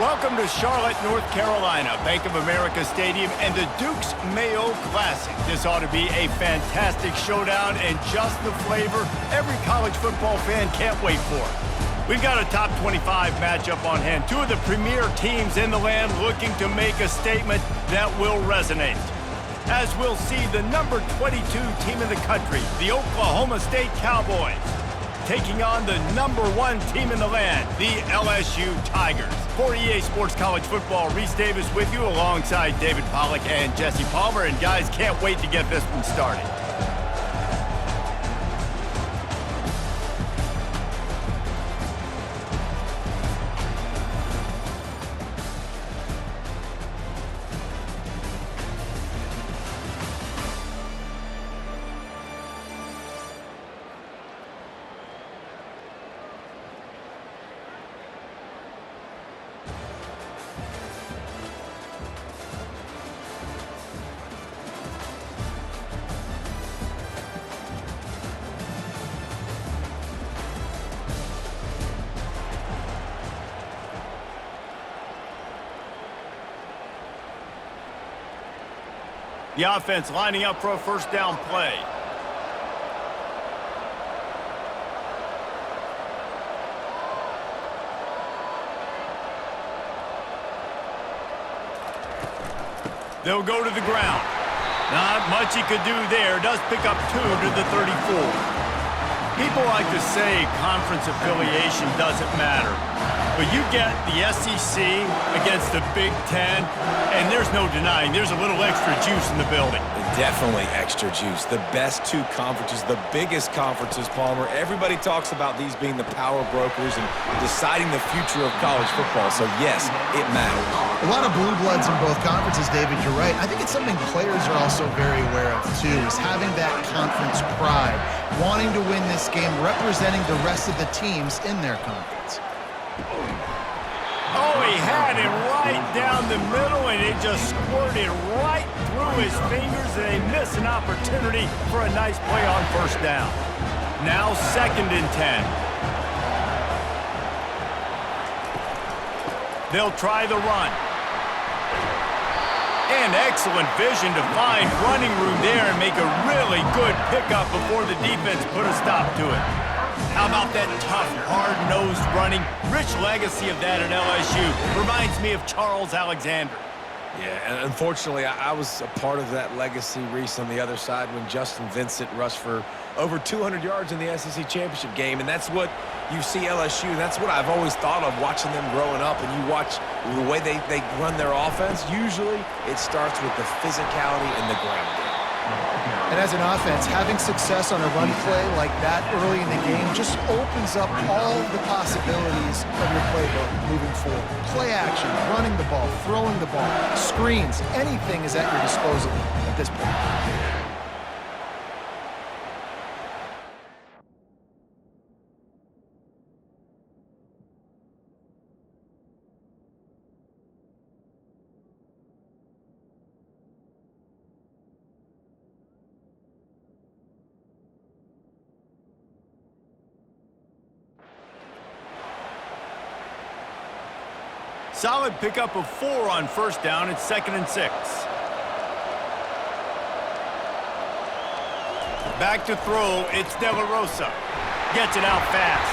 Welcome to Charlotte, North Carolina, Bank of America Stadium, and the Duke's Mayo Classic. This ought to be a fantastic showdown and just the flavor every college football fan can't wait for. We've got a top 25 matchup on hand. Two of the premier teams in the land looking to make a statement that will resonate. As we'll see, the number 22 team in the country, the Oklahoma State Cowboys, taking on the number 1 team in the land, the LSU Tigers. For EA Sports College Football, Reese Davis with you alongside David Pollack and Jesse Palmer. And guys, can't wait to get this one started. The offense lining up for a first down play. They'll go to the ground. Not much he could do there. Does pick up 2 to the 34. People like to say conference affiliation doesn't matter. But you get the SEC against the Big Ten, and there's no denying there's a little extra juice in the building. Definitely extra juice. The best 2 conferences, the biggest conferences, Palmer. Everybody talks about these being the power brokers and deciding the future of college football. So, yes, it matters. A lot of blue bloods in both conferences, David. You're right. I think it's something players are also very aware of, too, is having that conference pride, wanting to win this game, representing the rest of the teams in their conference. Oh, he had it right down the middle, and it just squirted right through his fingers, and they miss an opportunity for a nice play on first down. Now 2nd and 10. They'll try the run. And excellent vision to find running room there and make a really good pickup before the defense put a stop to it. How about that tough, hard-nosed running? Rich legacy of that at LSU. Reminds me of Charles Alexander. Yeah, and unfortunately, I was a part of that legacy, Reese, on the other side when Justin Vincent rushed for over 200 yards in the SEC championship game, and that's what you see LSU. That's what I've always thought of watching them growing up, and you watch the way they run their offense. Usually, it starts with the physicality and the ground game. And as an offense, having success on a run play like that early in the game just opens up all the possibilities of your playbook moving forward. Play action, running the ball, throwing the ball, screens, anything is at your disposal at this point. Solid pickup of 4 on first down. It's 2nd and 6. Back to throw. It's De La Rosa. Gets it out fast.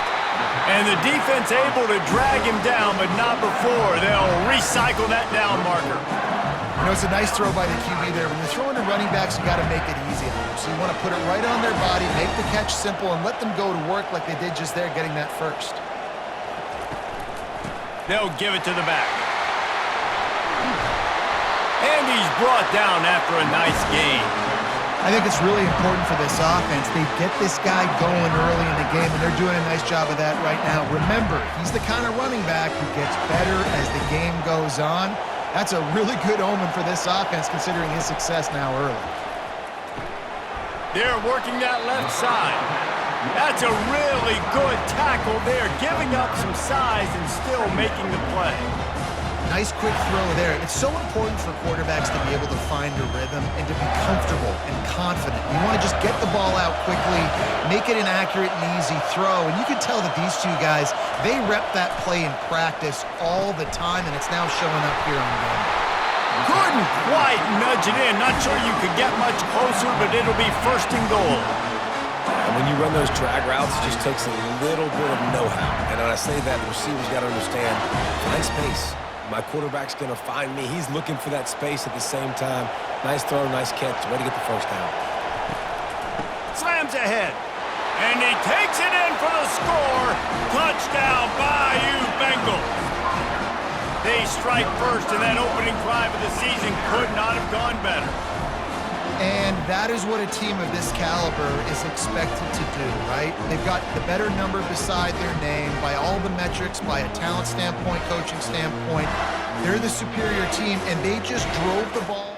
And the defense able to drag him down, but not before. They'll recycle that down marker. You know, it's a nice throw by the QB there. When you're throwing to running backs, you got to make it easy on them. So you want to put it right on their body, make the catch simple, and let them go to work like they did just there, getting that first. They'll give it to the back. And he's brought down after a nice gain. I think it's really important for this offense. They get this guy going early in the game, and they're doing a nice job of that right now. Remember, he's the kind of running back who gets better as the game goes on. That's a really good omen for this offense, considering his success now early. They're working that left side. That's a really good tackle there, giving up some size and still making the play. Nice quick throw there. It's so important for quarterbacks to be able to find a rhythm and to be comfortable and confident. You want to just get the ball out quickly, make it an accurate and easy throw. And you can tell that these two guys, they rep that play in practice all the time, and it's now showing up here on game. Couldn't quite nudge it in. Not sure you could get much closer, but it'll be first and goal. And when you run those drag routes, it just takes a little bit of know-how. And when I say that, the receiver's got to understand, find space. My quarterback's going to find me. He's looking for that space at the same time. Nice throw, nice catch. Way to get the first down. Slams ahead. And he takes it in for the score. Touchdown, Bayou Bengals. They strike first, and that opening drive of the season could not have gone better. And that is what a team of this caliber is expected to do, right? They've got the better number beside their name by all the metrics, by a talent standpoint, coaching standpoint. They're the superior team, and they just drove the ball.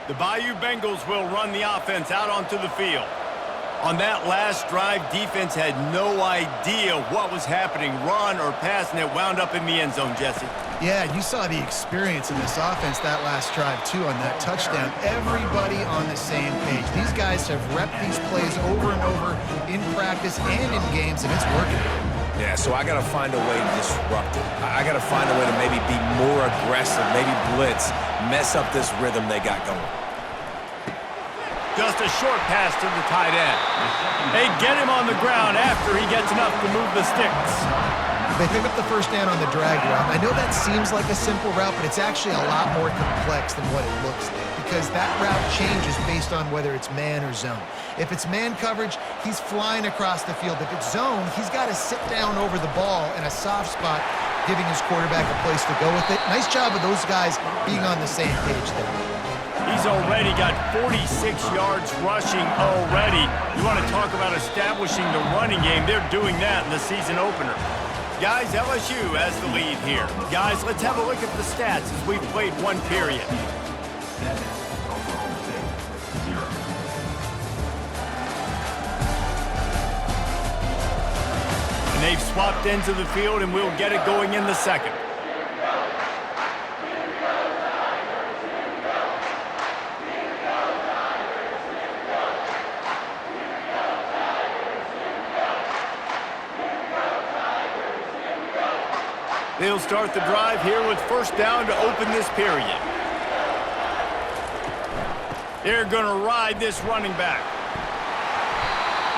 The Bayou Bengals will run the offense out onto the field. On that last drive, defense had no idea what was happening, run or pass, and it wound up in the end zone, Jesse. Yeah, you saw the experience in this offense that last drive, too, on that touchdown. Everybody on the same page. These guys have repped these plays over and over in practice and in games, and it's working. Yeah, so I got to find a way to disrupt it. I got to find a way to maybe be more aggressive, maybe blitz, mess up this rhythm they got going. Just a short pass to the tight end. They get him on the ground after he gets enough to move the sticks. They pick up the first down on the drag route. I know that seems like a simple route, but it's actually a lot more complex than what it looks like, because that route changes based on whether it's man or zone. If it's man coverage, he's flying across the field. If it's zone, he's got to sit down over the ball in a soft spot, giving his quarterback a place to go with it. Nice job of those guys being on the same page there. He's already got 46 yards rushing already. You want to talk about establishing the running game? They're doing that in the season opener. Guys, LSU has the lead here. Guys, let's have a look at the stats as we've played one period. And they've swapped into the field, and we'll get it going in the second. They'll start the drive here with first down to open this period. They're going to ride this running back.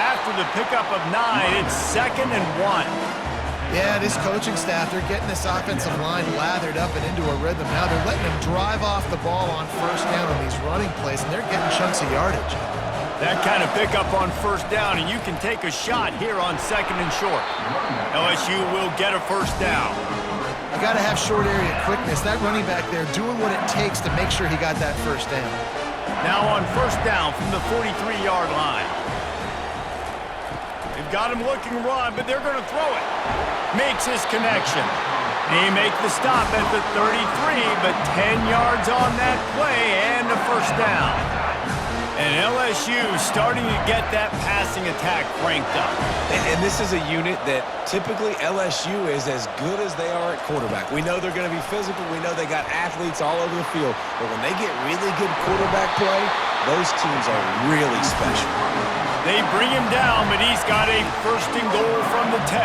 After the pickup of 9, it's 2nd and 1. Yeah, this coaching staff, they're getting this offensive line lathered up and into a rhythm. Now they're letting them drive off the ball on first down on these running plays, and they're getting chunks of yardage. That kind of pickup on first down, and you can take a shot here on 2nd and short. LSU will get a first down. You got to have short area quickness. That running back there doing what it takes to make sure he got that first down. Now on first down from the 43-yard line. They've got him looking run, but they're going to throw it. Makes his connection. They make the stop at the 33, but 10 yards on that play and a first down. And LSU starting to get that passing attack cranked up. And this is a unit that typically LSU is as good as they are at quarterback. We know they're going to be physical. We know they got athletes all over the field. But when they get really good quarterback play, those teams are really special. They bring him down, but he's got a first and goal from the 10.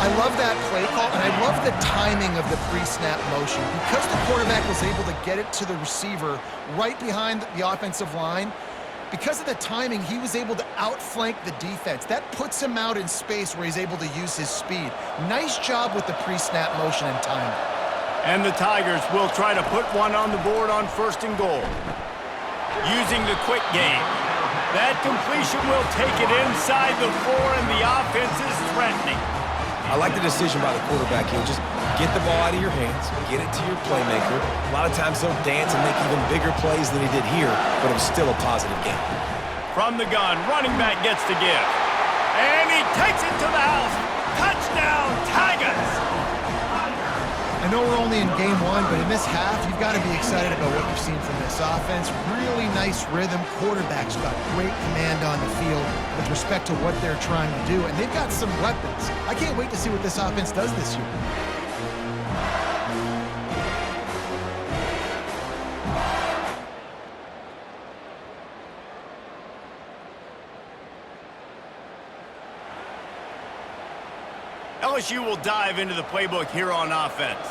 I love that play call, and I love the timing of the pre-snap motion. Because the quarterback was able to get it to the receiver right behind the offensive line, because of the timing, he was able to outflank the defense. That puts him out in space where he's able to use his speed. Nice job with the pre-snap motion and timing. And the Tigers will try to put one on the board on first and goal. Using the quick game. That completion will take it inside the 4, and the offense is threatening. I like the decision by the quarterback here. Just get the ball out of your hands, get it to your playmaker. A lot of times they'll dance and make even bigger plays than he did here, but it was still a positive game. From the gun, running back gets to give. And he takes it to the house. Touchdown, Tigers! I know we're only in game one, but in this half, you've got to be excited about what you've seen from this offense. Really nice rhythm. Quarterback's got great command on the field with respect to what they're trying to do, and they've got some weapons. I can't wait to see what this offense does this year. LSU will dive into the playbook here on offense.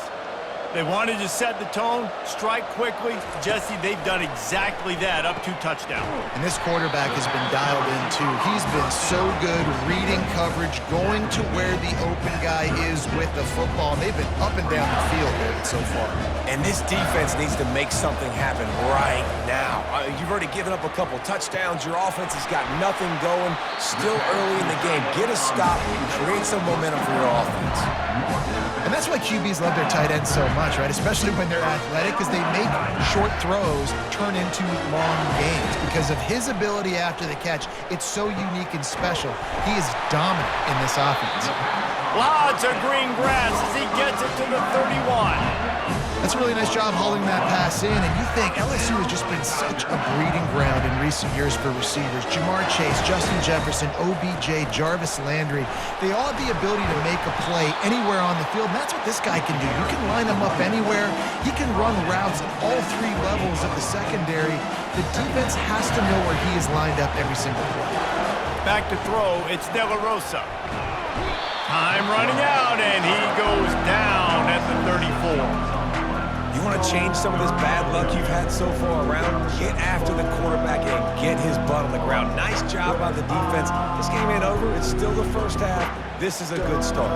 They wanted to set the tone, strike quickly. Jesse, they've done exactly that, up 2 touchdowns. And this quarterback has been dialed in, too. He's been so good reading coverage, going to where the open guy is with the football. They've been up and down the field so far. And this defense needs to make something happen right now. You've already given up a couple touchdowns. Your offense has got nothing going. Still early in the game. Get a stop. Create some momentum for your offense. And that's why QBs love their tight ends so much, right? Especially when they're athletic, because they make short throws turn into long games. Because of his ability after the catch, it's so unique and special. He is dominant in this offense. Lots of green grass as he gets it to the 31. That's a really nice job hauling that pass in, and you think LSU has just been such a breeding ground in recent years for receivers. Jamar Chase, Justin Jefferson, OBJ, Jarvis Landry, they all have the ability to make a play anywhere on the field, and that's what this guy can do. You can line him up anywhere. He can run routes at all 3 levels of the secondary. The defense has to know where he is lined up every single play. Back to throw, it's De La Rosa. Time running out, and he goes down at the 34. You want to change some of this bad luck you've had so far around? Get after the quarterback and get his butt on the ground. Nice job by the defense. This game ain't over. It's still the first half. This is a good start.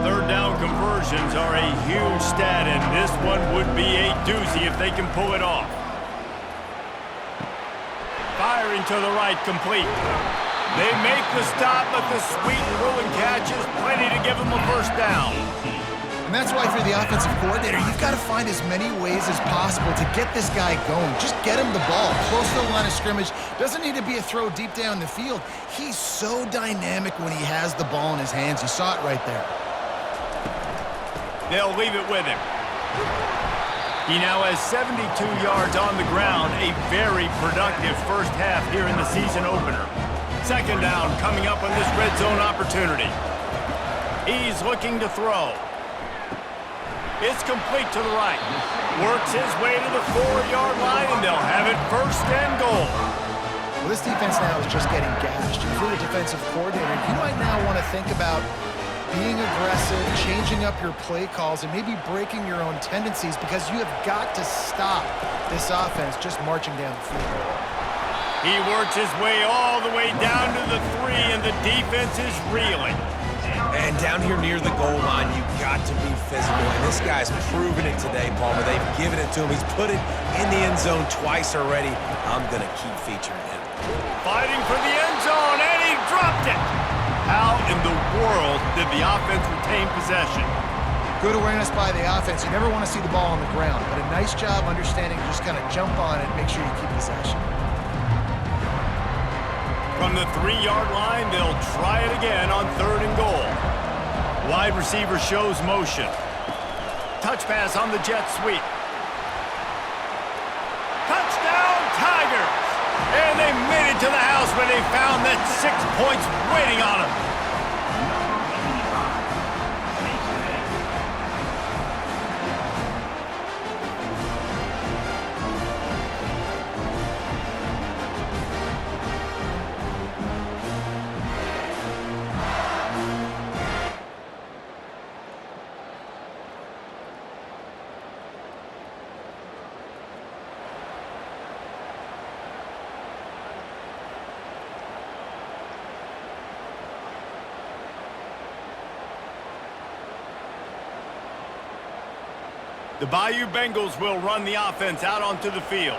3rd down conversions are a huge stat, and this one would be a doozy if they can pull it off. Firing to the right, complete. They make the stop, but the sweet rolling catch is plenty to give them a first down. And that's why for the offensive coordinator, you've got to find as many ways as possible to get this guy going. Just get him the ball close to the line of scrimmage. Doesn't need to be a throw deep down the field. He's so dynamic when he has the ball in his hands. You saw it right there. They'll leave it with him. He now has 72 yards on the ground, a very productive first half here in the season opener. 2nd down coming up on this red zone opportunity. He's looking to throw. It's complete to the right. Works his way to the 4-yard line, and they'll have it 1st and goal. Well, this defense now is just getting gashed. If you're the defensive coordinator, you might now want to think about being aggressive, changing up your play calls, and maybe breaking your own tendencies, because you have got to stop this offense just marching down the field. He works his way all the way down to the 3, and the defense is reeling. And down here near the goal line, you've got to be physical. And this guy's proven it today, Palmer. They've given it to him. He's put it in the end zone twice already. I'm going to keep featuring him. Fighting for the end zone, and he dropped it. How in the world did the offense retain possession? Good awareness by the offense. You never want to see the ball on the ground, but a nice job understanding to just kind of jump on it and make sure you keep possession. From the 3-yard line, they'll try it again on 3rd and goal. Wide receiver shows motion. Touch pass on the jet sweep. Touchdown, Tigers! And they made it to the house when they found that 6 points waiting on them. The Bayou Bengals will run the offense out onto the field.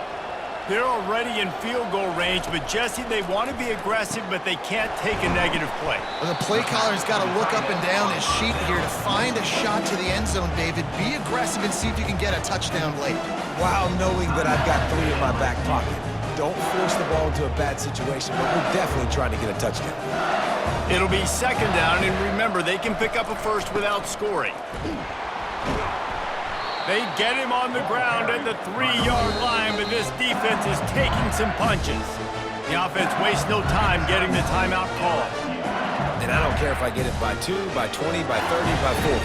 They're already in field goal range, but Jesse, they want to be aggressive, but they can't take a negative play. Well, the play caller's got to look up and down his sheet here to find a shot to the end zone, David. Be aggressive and see if you can get a touchdown late. While knowing that I've got 3 in my back pocket. Don't force the ball into a bad situation, but we're definitely trying to get a touchdown. It'll be 2nd down, and remember, they can pick up a first without scoring. They get him on the ground at the 3-yard line, but this defense is taking some punches. The offense wastes no time getting the timeout call. And I don't care if I get it by 2, by 20, by 30, by 40.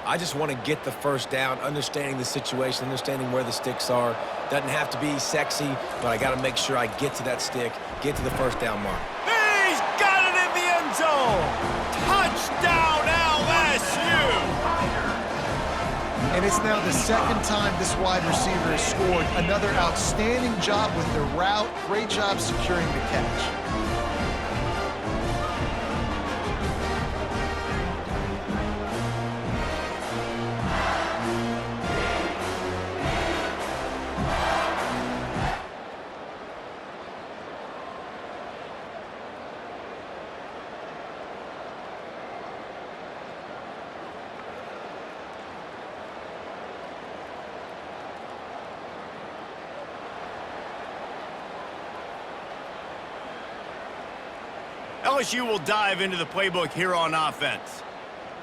I just want to get the first down, understanding the situation, understanding where the sticks are. Doesn't have to be sexy, but I got to make sure I get to that stick, get to the first down mark. He's got it in the end zone! Touchdown, LSU! And it's now the second time this wide receiver has scored. Another outstanding job with the route. Great job securing the catch. LSU will dive into the playbook here on offense.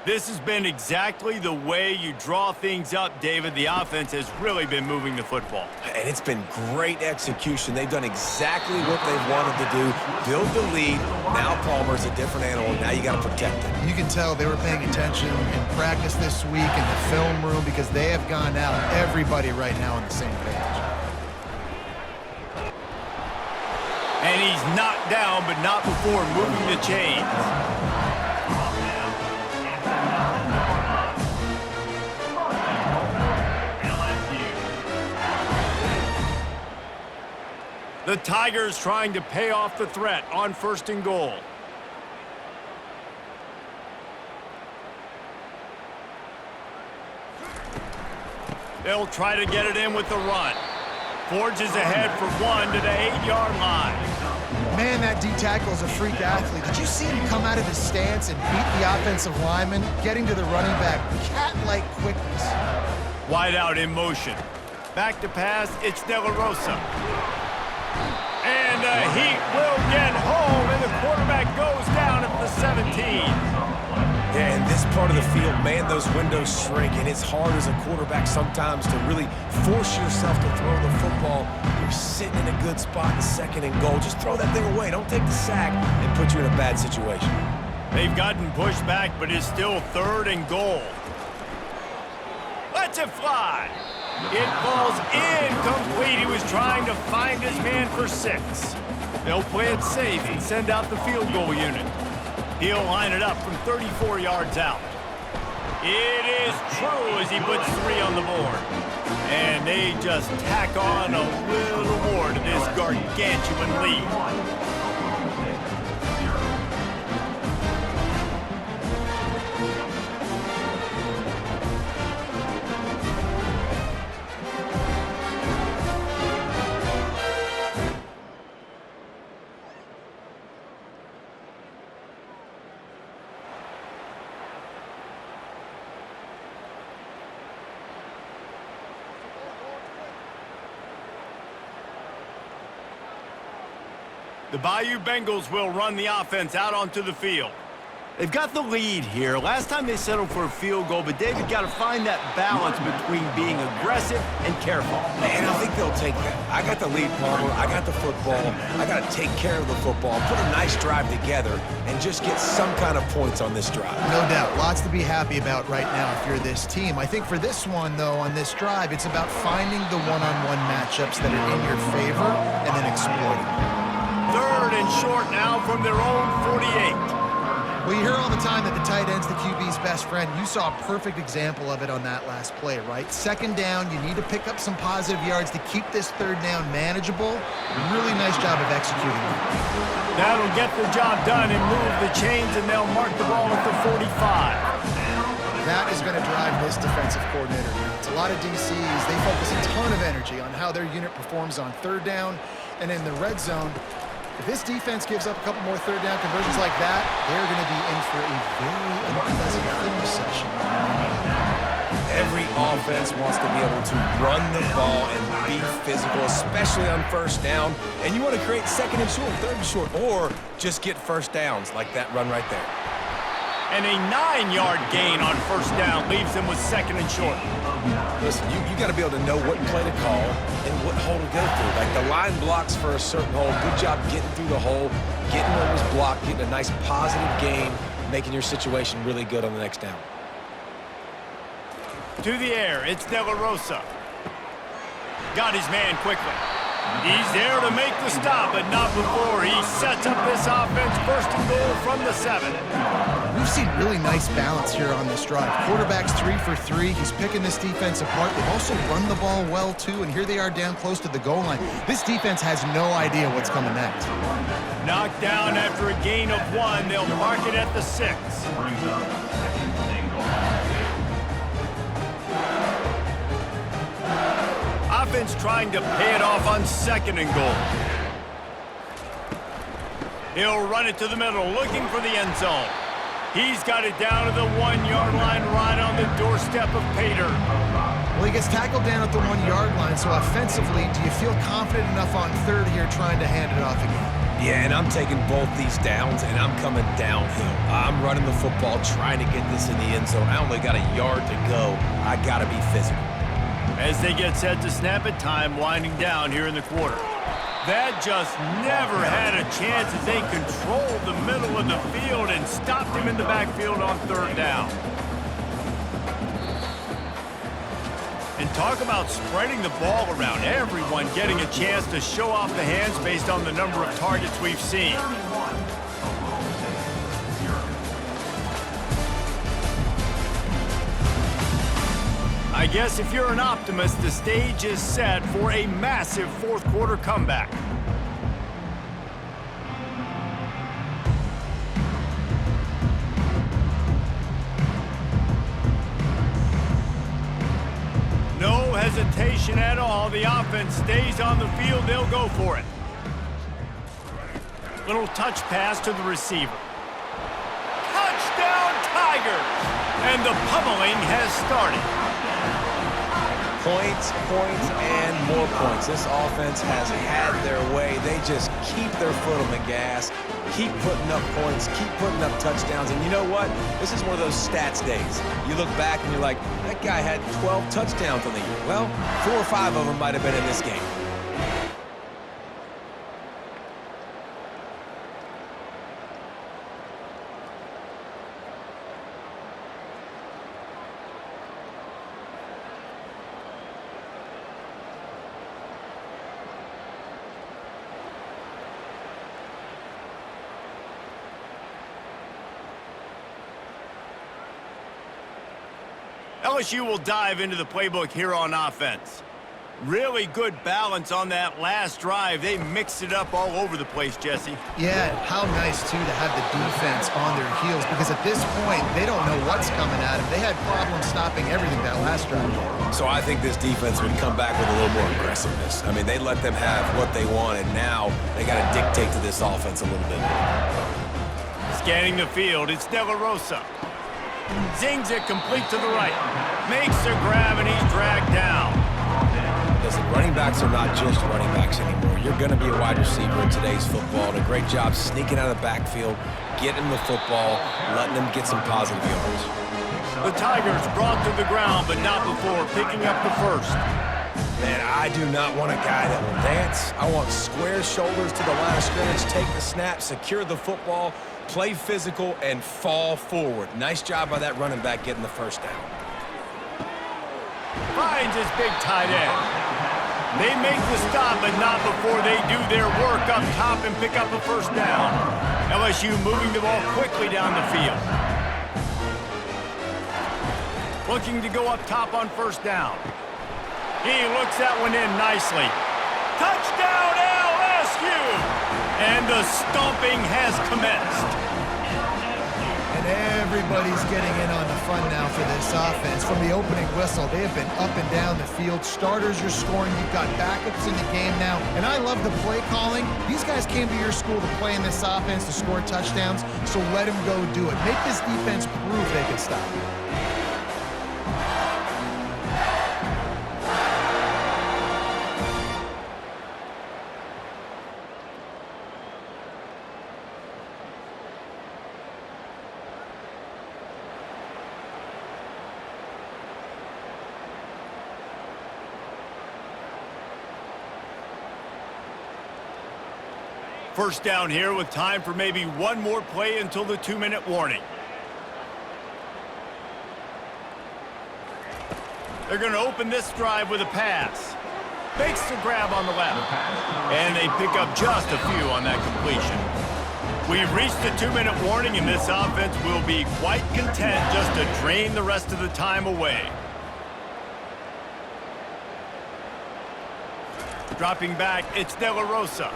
This has been exactly the way you draw things up, David. The offense has really been moving the football. And it's been great execution. They've done exactly what they've wanted to do, build the lead. Now Palmer's a different animal. Now you got to protect it. You can tell they were paying attention in practice this week in the film room because they have gone out, everybody right now on the same page. And he's knocked down, but not before moving the chains. The Tigers trying to pay off the threat on 1st and goal. They'll try to get it in with the run. Forges ahead for 1 to the 8-yard line. Man, that D-tackle is a freak athlete. Did you see him come out of his stance and beat the offensive lineman, getting to the running back, cat-like quickness? Wide out in motion. Back to pass, it's De La Rosa. And the heat will get home, and the quarterback goes down at the 17. Yeah, in this part of the field, man, those windows shrink, and it's hard as a quarterback sometimes to really force yourself to throw the football. You're sitting in a good spot in 2nd and goal. Just throw that thing away. Don't take the sack and put you in a bad situation. They've gotten pushed back, but it's still 3rd and goal. Let's it fly. It falls incomplete. He was trying to find his man for 6. They'll play it safe and send out the field goal unit. He'll line it up from 34 yards out. It is true as he puts 3 on the board. And they just tack on a little more to this gargantuan lead. The Bayou Bengals will run the offense out onto the field. They've got the lead here. Last time they settled for a field goal, but David got to find that balance between being aggressive and careful. Man, I think they'll take that. I got the lead, Palmer. I got the football. I got to take care of the football, put a nice drive together, and just get some kind of points on this drive. No doubt. Lots to be happy about right now if you're this team. I think for this one, though, on this drive, it's about finding the one-on-one matchups that are in your favor and then exploiting them. 3rd and short now from their own 48. Well, you hear all the time that the tight end's the QB's best friend. You saw a perfect example of it on that last play, right? 2nd down, you need to pick up some positive yards to keep this 3rd down manageable. Really nice job of executing that. That'll get the job done and move the chains, and they'll mark the ball at the 45. That is going to drive this defensive coordinator nuts. A lot of DCs, they focus a ton of energy on how their unit performs on 3rd down and in the red zone. If this defense gives up a couple more 3rd down conversions like that, they're going to be in for a very unpleasant film session. Every offense wants to be able to run the ball and be physical, especially on 1st down. And you want to create 2nd and short, 3rd and short, or just get 1st downs like that run right there. And a 9-yard gain on first down leaves them with second and short. Listen, you got to be able to know what play to call and what hole to go through. Like the line blocks for a certain hole. Good job getting through the hole, getting what was blocked, getting a nice positive gain, making your situation really good on the next down. To the air, it's De La Rosa. Got his man quickly. He's there to make the stop, but not before he sets up this offense first and goal from the 7. We've seen really nice balance here on this drive. Quarterback's 3 for 3. He's picking this defense apart. They've also run the ball well, too, and here they are down close to the goal line. This defense has no idea what's coming next. Knocked down after a gain of 1. They'll mark it at the 6. Offense trying to pay it off on second and goal. He'll run it to the middle, looking for the end zone. He's got it down to the 1-yard line right on the doorstep of Pater. Well, he gets tackled down at the 1-yard line, so offensively, do you feel confident enough on third here trying to hand it off again? Yeah, and I'm taking both these downs, and I'm coming downhill. I'm running the football, trying to get this in the end zone. I only got a yard to go. I got to be physical. As they get set to snap it, time winding down here in the quarter. That just never had a chance as they controlled the middle of the field and stopped him in the backfield on third down. And talk about spreading the ball around. Everyone getting a chance to show off the hands based on the number of targets we've seen. I guess if you're an optimist, the stage is set for a massive fourth quarter comeback. No hesitation at all. The offense stays on the field. They'll go for it. Little touch pass to the receiver. Touchdown, Tigers! And the pummeling has started. Points, and more points. This offense has had their way. They just keep their foot on the gas, keep putting up points, keep putting up touchdowns. And you know what? This is one of those stats days. You look back and you're like, that guy had 12 touchdowns on the year. Well, 4 or 5 of them might have been in this game. LSU will dive into the playbook here on offense. Really good balance on that last drive. They mixed it up all over the place, Jesse. Yeah, how nice, too, to have the defense on their heels, because at this point, they don't know what's coming at them. They had problems stopping everything that last drive. So I think this defense would come back with a little more aggressiveness. I mean, they let them have what they want, and now they got to dictate to this offense a little bit more. Scanning the field, it's De La Rosa. Zings it complete to the right. Makes a grab, and he's dragged down. Listen, running backs are not just running backs anymore. You're going to be a wide receiver in today's football. And a great job sneaking out of the backfield, getting the football, letting them get some positive yards. The Tigers brought to the ground, but not before picking up the first. Man, I do not want a guy that will dance. I want square shoulders to the line of scrimmage, take the snap, secure the football, play physical, and fall forward. Nice job by that running back getting the first down. Finds his big tight end. They make the stop, but not before they do their work up top and pick up a first down. LSU moving the ball quickly down the field. Looking to go up top on first down. He looks that one in nicely. Touchdown, LSU! And the stomping has commenced. And everybody's getting in on the fun now for this offense. From the opening whistle, they have been up and down the field. Starters are scoring. You've got backups in the game now. And I love the play calling. These guys came to your school to play in this offense to score touchdowns, so let them go do it. Make this defense prove they can stop you. First down here with time for maybe one more play until the 2-minute warning. They're going to open this drive with a pass. Fakes the grab on the left. And they pick up just a few on that completion. We've reached the 2-minute warning, and this offense will be quite content just to drain the rest of the time away. Dropping back, it's De La Rosa.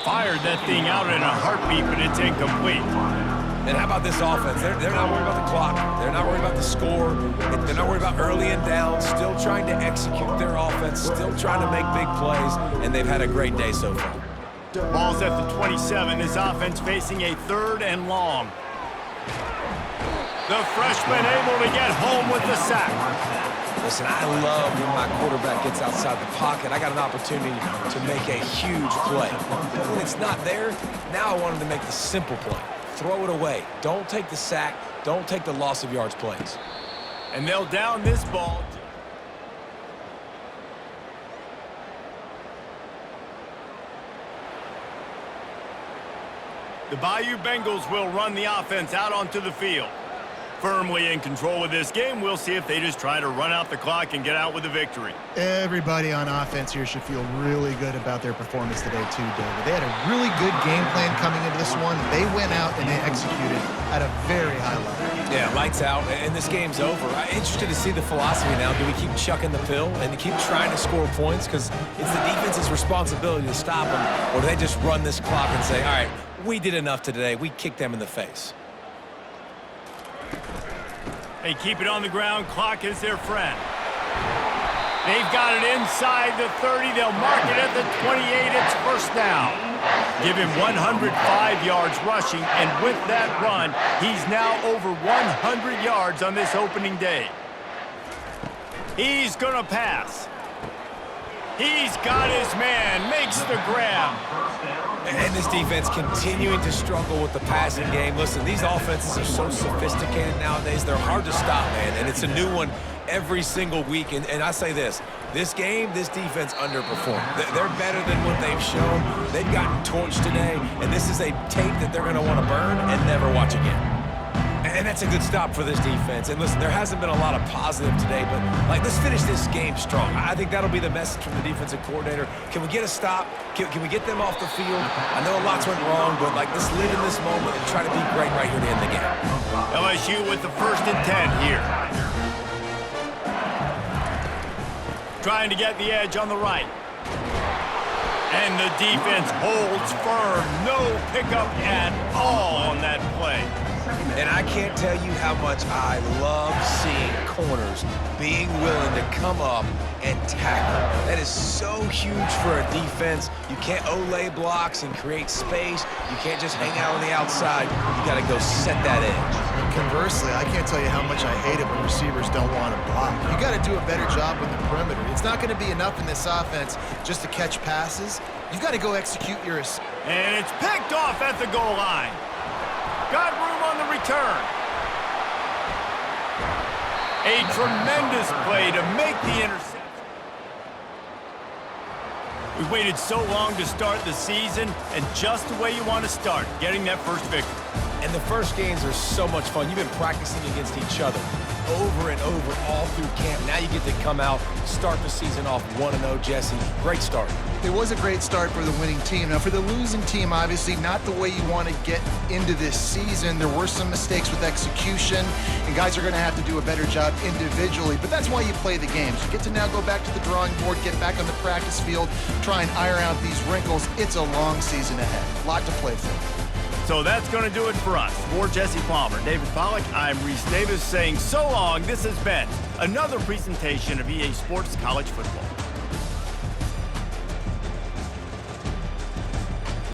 Fired that thing out in a heartbeat, but it's incomplete. And how about this offense? They're not worried about the clock. They're not worried about the score. They're not worried about early and down. Still trying to execute their offense. Still trying to make big plays. And they've had a great day so far. Ball's at the 27. This offense facing a 3rd and long. The freshman able to get home with the sack. Listen, I love when my quarterback gets outside the pocket. I got an opportunity to make a huge play. But when it's not there, now I want him to make the simple play. Throw it away. Don't take the sack. Don't take the loss of yards plays. And they'll down this ball. The Bayou Bengals will run the offense out onto the field. Firmly in control of this game, we'll see if they just try to run out the clock and get out with a victory. Everybody on offense here should feel really good about their performance today too, David. They had a really good game plan coming into this one. They went out and they executed at a very high level. Yeah, lights out, and this game's over. I'm interested to see the philosophy now. Do we keep chucking the pill and keep trying to score points? Because it's the defense's responsibility to stop them. Or do they just run this clock and say, all right, we did enough today. We kicked them in the face. They keep it on the ground. Clock is their friend. They've got it inside the 30. They'll mark it at the 28. It's first down. Give him 105 yards rushing, and with that run, he's now over 100 yards on this opening day. He's going to pass. He's got his man, makes the grab. And this defense continuing to struggle with the passing game. Listen, these offenses are so sophisticated nowadays. They're hard to stop, man. And it's a new one every single week. And I say this game, this defense underperformed. They're better than what they've shown. They've gotten torched today. And this is a tape that they're going to want to burn and never watch again. And that's a good stop for this defense. And listen, there hasn't been a lot of positive today, but let's finish this game strong. I think that'll be the message from the defensive coordinator. Can we get a stop? Can we get them off the field? I know a lot's went wrong, but let's live in this moment and try to be great right here to end the game. LSU with the 1st and 10 here. Trying to get the edge on the right. And the defense holds firm. No pickup at all on that play. And I can't tell you how much I love seeing corners being willing to come up and tackle. That is so huge for a defense. You can't Olay blocks and create space. You can't just hang out on the outside. You got to go set that edge. Conversely, I can't tell you how much I hate it when receivers don't want to block. You got to do a better job with the perimeter. It's not going to be enough in this offense just to catch passes. You've got to go execute your... And it's picked off at the goal line. Got room on the return. A tremendous play to make the interception. We've waited so long to start the season, and just the way you want to start, getting that first victory. And the first games are so much fun. You've been practicing against each other over and over all through camp. Now you get to come out, start the season off 1-0, Jesse. Great start. It was a great start for the winning team. Now, for the losing team, obviously not the way you want to get into this season. There were some mistakes with execution, and guys are going to have to do a better job individually. But that's why you play the games. You get to now go back to the drawing board, get back on the practice field, try and iron out these wrinkles. It's a long season ahead. A lot to play for. So that's going to do it for us. For Jesse Palmer, David Pollack, I'm Reese Davis saying so long. This has been another presentation of EA Sports College Football.